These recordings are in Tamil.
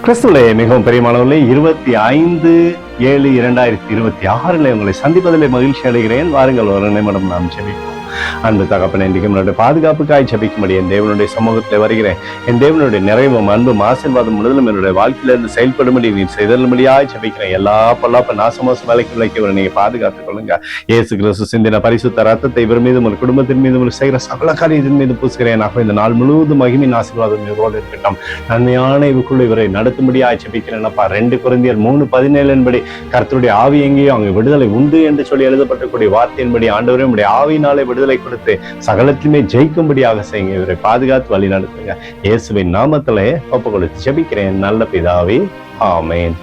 கிறிஸ்துவிலே மிகவும் பெரியமானவர்களே, 25/7/2026 உங்களை சந்திப்பதிலே மகிழ்ச்சி அடைகிறேன். வாருங்கள், ஒரு நிமிடம் நாம் ஜெபிப்போம். அன்பு தகப்பனே, இன்றைக்கு என்னுடைய பாதுகாப்புக்காய் ஜெபிக்கும்படி என் தேவனுடைய சமூகத்தில் வருகிறேன். என் தேவனுடைய நிறைவும் அன்பும் ஆசீர்வாதம் முழுவதும் என்னுடைய வாழ்க்கையிலிருந்து செயல்படும்படி நீ செய்தல்படியாய் ஜெபிக்கிறேன். எல்லா பொல்லாப்ப நாசமோசம் வேலைக்கு விலைக்கு நீங்க பாதுகாத்துக் கொள்ளுங்க. இயேசு கிறிஸ்து சிந்தின பரிசுத்த ரத்தத்தை இவர் மீதும் ஒரு குடும்பத்தின் மீதும் ஒரு செய்கிற சகல காரியத்தின் மீது பூசுகிறேன். இந்த நாள் முழுவதும் மகிமையின் ஆசீர்வாதம் இவரோடு இருக்கட்டும். நன்மையான இவக்குள்ள இவரை நடத்தும்படியாய் ஜெபிக்கிறேன். 2 கொரிந்தியர் 3:17 கர்த்தருடைய ஆவி எங்கேயோ அங்கு விடுதலை உண்டு என்று சொல்லி எழுதப்பட்டக்கூடிய வார்த்தையின்படி ஆண்டவரே உடைய ஆவியினாலே விடுதலை கொடுத்து சகலத்திலுமே ஜெயிக்கும்படியாக செய்யுங்க. இவரை பாதுகாத்து வழி நடத்துங்க. இயேசுவின் நாமத்திலே ஒப்பு கொடுத்து ஜெபிக்கிறேன் நல்ல பிதாவே, ஆமென்.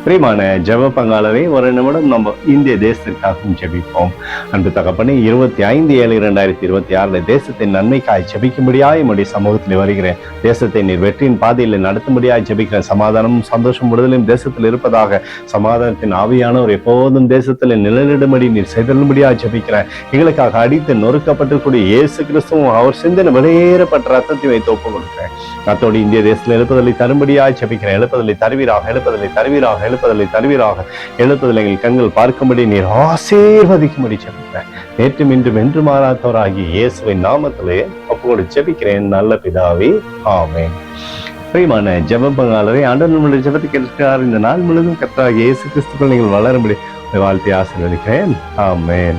பிரியமான ஜெப பங்காளரை, ஒரு நிமிடம் நம்ம இந்திய தேசத்திற்காகவும் ஜெபிப்போம். அன்பு தகப்பனே, 25/7/2026 தேசத்தின் நன்மைக்காய் ஜெபிக்கும்படியாய் என்னுடைய சமூகத்தில் வருகிறேன். தேசத்தை நீர் வெற்றியின் பாதையில் நடத்தும்படியாய் ஜெபிக்கிறேன். சமாதானமும் சந்தோஷம் விடுதலையும் தேசத்தில் இருப்பதாக. சமாதானத்தின் ஆவியானவர் எப்போதும் தேசத்தில் நிழலிடும்படி நீர் செய்தலும்படியாய் ஜெபிக்கிறேன். எங்களுக்காக அடித்து நொறுக்கப்பட்டிருக்கூடிய இயேசு கிறிஸ்துவும் அவர் சிந்தனை வெளியேறப்பட்ட ரத்தத்தை வைத்து ஒப்பு கொடுக்கிறேன். அத்தோடு இந்திய தேசத்தில் எழுப்புதலை தரும்படியாய் ஜெபிக்கிறேன். எழுப்புதலை தருவீராக, எழுப்புதலை தருவீராக, எழுப்புதலை தருவீராக. எழுப்புதலை எங்கள் கண்கள் பார்க்கும்படி நீர் ஆசீர்வதிக்கும்படி ஜெபிக்கிறேன். நேற்றும் இன்றும் என்று மாறாதவராகிய இயேசுவின் நாமத்திலே ஒப்புக்கொடு ஜெபிக்கிறேன் நல்ல பிதாவே, ஆமென். பிரியமான ஜெப பங்காளரை, ஆண்டவர் நம்முடைய ஜெபத்தை கேட்கிறார். இந்த நாள் முழுவதும் கர்த்தராகிய இயேசு கிறிஸ்துக்குள் நீங்கள் வளரும்படி வாழ்த்தி ஆசீர்வதிக்கிறேன். ஆமென்.